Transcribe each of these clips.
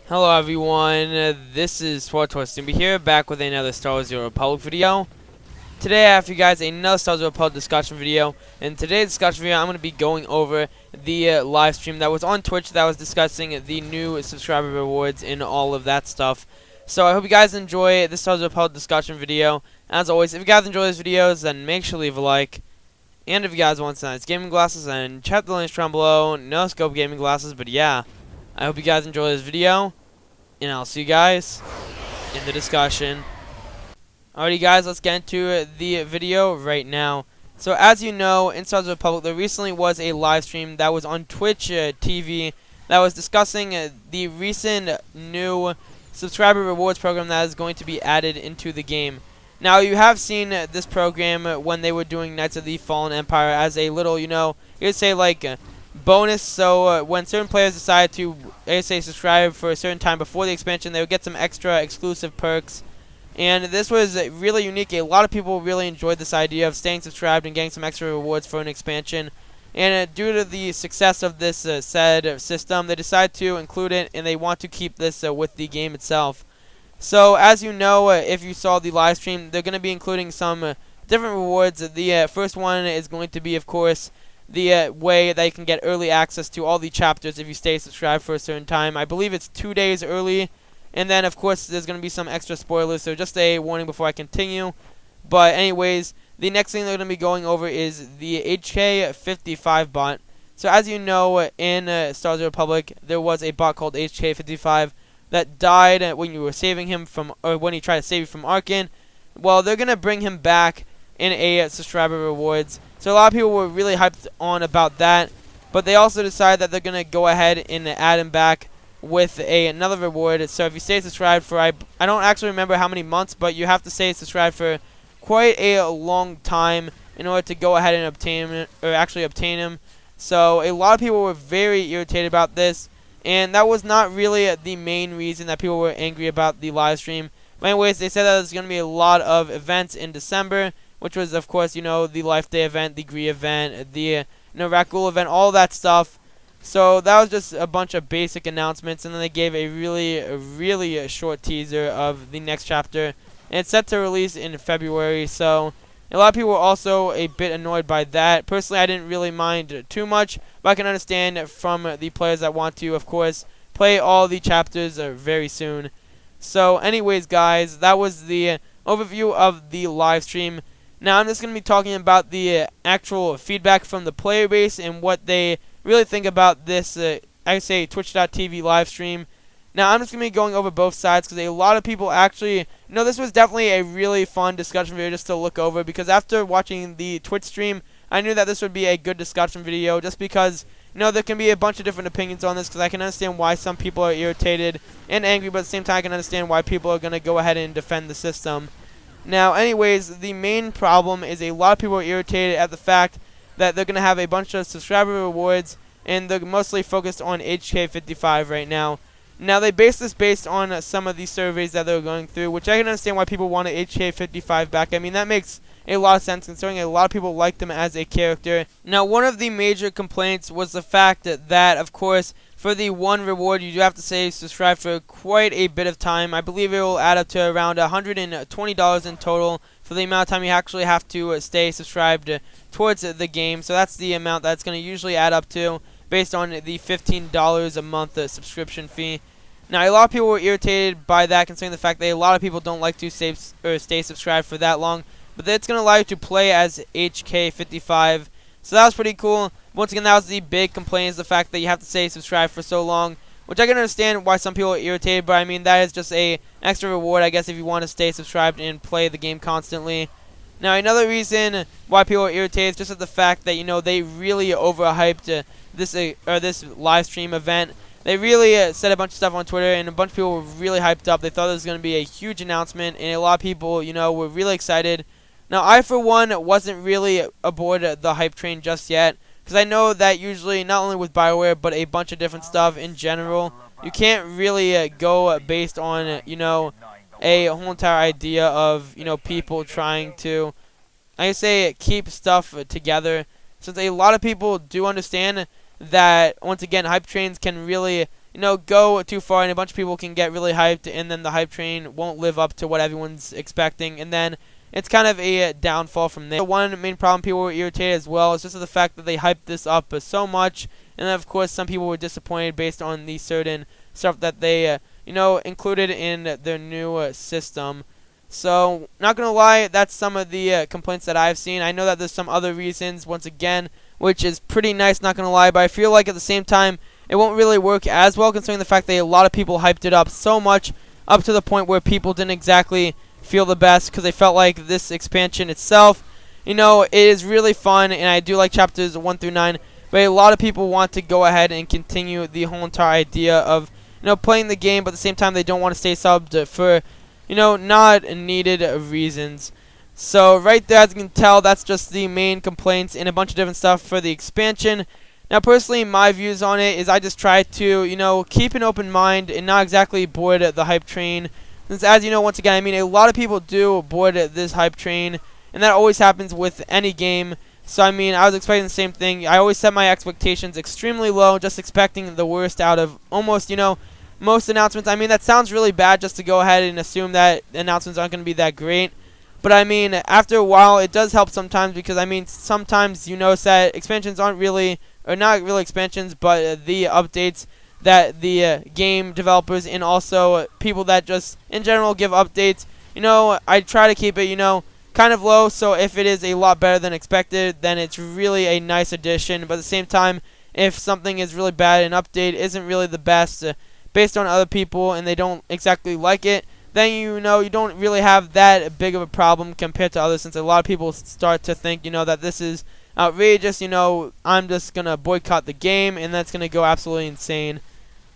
Hello everyone, this is Supersnoopy here, back with another Star Wars The Republic video. Today I have for you guys another Star Wars The Republic discussion video. In today's discussion video, I'm going to be going over the live stream that was on Twitch that was discussing the new subscriber rewards and all of that stuff. So I hope you guys enjoy this Star Wars The Republic discussion video. As always, if you guys enjoy these videos, then make sure to leave a like. And if you guys want some nice gaming glasses, then check the links down below. No scope gaming glasses, but yeah. I hope you guys enjoy this video, and I'll see you guys in the discussion. Alrighty guys, let's get into the video right now. So as you know, in Star Wars Republic, there recently was a live stream that was on Twitch TV that was discussing the recent new subscriber rewards program that is going to be added into the game. Now, you have seen this program when they were doing Knights of the Fallen Empire as a little, you'd say like bonus. So when certain players decide to, say, subscribe for a certain time before the expansion, they would get some extra exclusive perks. And this was really unique. A lot of people really enjoyed this idea of staying subscribed and getting some extra rewards for an expansion. And due to the success of this said system, they decided to include it, and they want to keep this with the game itself. So as you know, if you saw the live stream, they're going to be including some different rewards. The first one is going to be, of course, the way that you can get early access to all the chapters if you stay subscribed for a certain time. I believe it's 2 days early. And then, of course, there's going to be some extra spoilers, so just a warning before I continue. But anyways, the next thing they're going to be going over is the HK55 bot. So as you know, in Star Wars Republic, there was a bot called HK55 that died when you were saving him from, or when he tried to save you from Arkin. Well, they're going to bring him back in a subscriber rewards. So a lot of people were really hyped on about that. But they also decided that they're going to go ahead and add him back with another reward. So if you stay subscribed for, I don't actually remember how many months, but you have to stay subscribed for quite a long time in order to go ahead and obtain him, or actually obtain him. So a lot of people were very irritated about this, and that was not really the main reason that people were angry about the live stream. But anyways, they said that there's going to be a lot of events in December, which was, of course, the Life Day event, the Gree event, the Rakul event, all that stuff. So that was just a bunch of basic announcements, and then they gave a really short teaser of the next chapter. And it's set to release in February, so a lot of people were also a bit annoyed by that. Personally, I didn't really mind too much, but I can understand from the players that want to, of course, play all the chapters very soon. So anyways, guys, that was the overview of the live stream. Now I'm just going to be talking about the actual feedback from the player base and what they really think about this, I say, Twitch.tv live stream. Now, I'm just going to be going over both sides because a lot of people actually, this was definitely a really fun discussion video just to look over, because after watching the Twitch stream, I knew that this would be a good discussion video just because, there can be a bunch of different opinions on this, because I can understand why some people are irritated and angry, but at the same time I can understand why people are going to go ahead and defend the system. Now, anyways, the main problem is a lot of people are irritated at the fact that they're going to have a bunch of subscriber rewards, and they're mostly focused on HK55 right now. Now, they base this based on some of these surveys that they're going through, which I can understand why people want an HK55 back. I mean, that makes a lot of sense considering a lot of people liked him as a character. Now, one of the major complaints was the fact that, of course, for the one reward, you do have to say subscribe for quite a bit of time. I believe it will add up to around $120 in total for the amount of time you actually have to stay subscribed towards the game. So that's the amount that's going to usually add up to based on the $15 a month subscription fee. Now, a lot of people were irritated by that, considering the fact that a lot of people don't like to stay subscribed for that long. But it's going to allow you to play as HK55. So that was pretty cool. Once again, that was the big complaint, is the fact that you have to stay subscribed for so long, which I can understand why some people are irritated, but I mean, that is just a extra reward, I guess, if you want to stay subscribed and play the game constantly. Now, another reason why people are irritated is just at the fact that, they really overhyped this live stream event. They really said a bunch of stuff on Twitter, and a bunch of people were really hyped up. They thought it was going to be a huge announcement, and a lot of people, were really excited. Now, I, for one, wasn't really aboard the hype train just yet, because I know that usually, not only with BioWare, but a bunch of different stuff in general, you can't really go based on, a whole entire idea of, people trying to, I say, keep stuff together. Since a lot of people do understand that, once again, hype trains can really, go too far, and a bunch of people can get really hyped, and then the hype train won't live up to what everyone's expecting, and then it's kind of a downfall from there. One main problem people were irritated as well is just the fact that they hyped this up so much, and then of course some people were disappointed based on the certain stuff that they included in their new system. So, not gonna lie, that's some of the complaints that I've seen. I know that there's some other reasons, once again, which is pretty nice, not gonna lie, but I feel like at the same time, it won't really work as well, considering the fact that a lot of people hyped it up so much, up to the point where people didn't exactly feel the best, because they felt like this expansion itself, it is really fun, and I do like chapters 1 through 9, but a lot of people want to go ahead and continue the whole entire idea of, playing the game, but at the same time, they don't want to stay subbed for not needed reasons. So right there, as you can tell, that's just the main complaints and a bunch of different stuff for the expansion. Now, personally, my views on it is I just try to, keep an open mind and not exactly board the hype train. Since, as you know, once again, a lot of people do board this hype train, and that always happens with any game. So, I was expecting the same thing. I always set my expectations extremely low, just expecting the worst out of almost, most announcements. That sounds really bad just to go ahead and assume that announcements aren't going to be that great. But, after a while, it does help sometimes because, sometimes you notice that expansions aren't really, or not really expansions, but the updates that the game developers and also people that just, in general, give updates, I try to keep it, kind of low. So if it is a lot better than expected, then it's really a nice addition. But at the same time, if something is really bad, an update isn't really the best, based on other people and they don't exactly like it, then you don't really have that big of a problem compared to others, since a lot of people start to think that this is outrageous, I'm just gonna boycott the game and that's gonna go absolutely insane.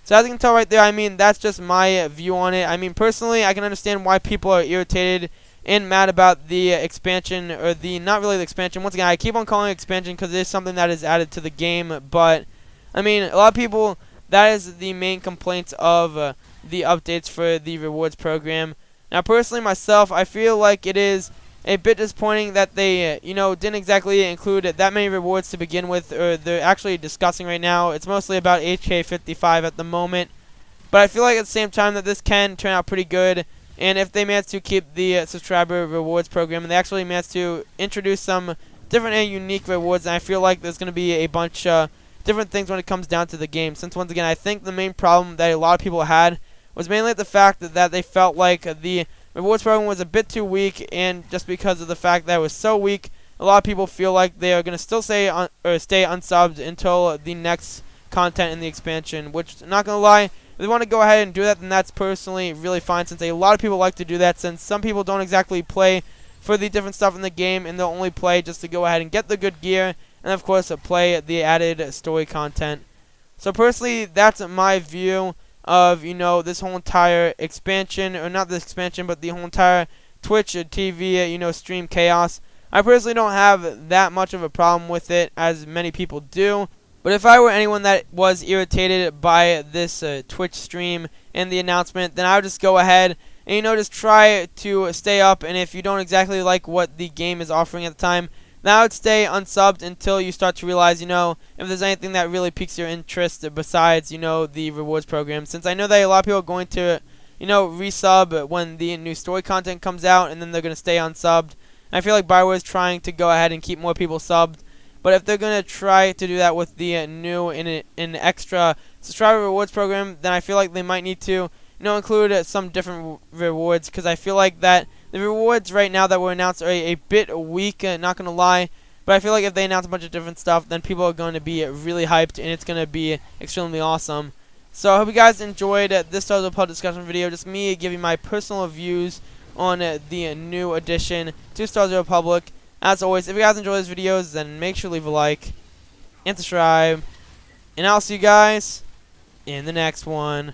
So as you can tell right there, that's just my view on it. Personally, I can understand why people are irritated and mad about the expansion, or not really the expansion. Once again, I keep on calling it expansion because it is something that is added to the game, but a lot of people, that is the main complaints of the updates for the rewards program. Now, personally, myself, I feel like it is a bit disappointing that they, didn't exactly include that many rewards to begin with, or they're actually discussing right now. It's mostly about HK55 at the moment. But I feel like at the same time that this can turn out pretty good, and if they manage to keep the subscriber rewards program, and they actually manage to introduce some different and unique rewards, and I feel like there's going to be a bunch different things when it comes down to the game. Since, once again, I think the main problem that a lot of people had was mainly the fact that they felt like the rewards program was a bit too weak, and just because of the fact that it was so weak, a lot of people feel like they are going to still stay unsubbed until the next content in the expansion, which, not going to lie, if they want to go ahead and do that, then that's personally really fine, since a lot of people like to do that, since some people don't exactly play for the different stuff in the game, and they'll only play just to go ahead and get the good gear, and of course play the added story content. So personally, that's my view of this whole entire expansion, or not this expansion, but the whole entire Twitch TV stream chaos. I personally don't have that much of a problem with it as many people do. But if I were anyone that was irritated by this Twitch stream and the announcement, then I would just go ahead and just try to stay up. And if you don't exactly like what the game is offering at the time, then I would stay unsubbed until you start to realize, if there's anything that really piques your interest besides, the rewards program. Since I know that a lot of people are going to, resub when the new story content comes out, and then they're going to stay unsubbed. And I feel like Bioware is trying to go ahead and keep more people subbed. But if they're going to try to do that with the new and extra subscriber rewards program, then I feel like they might need to, include some different rewards, because I feel like that the rewards right now that were announced are a bit weak, not going to lie. But I feel like if they announce a bunch of different stuff, then people are going to be really hyped, and it's going to be extremely awesome. So I hope you guys enjoyed this Star Wars Republic discussion video. Just me giving my personal views on the new addition to Star Wars Republic. As always, if you guys enjoy these videos, then make sure to leave a like and subscribe. And I'll see you guys in the next one.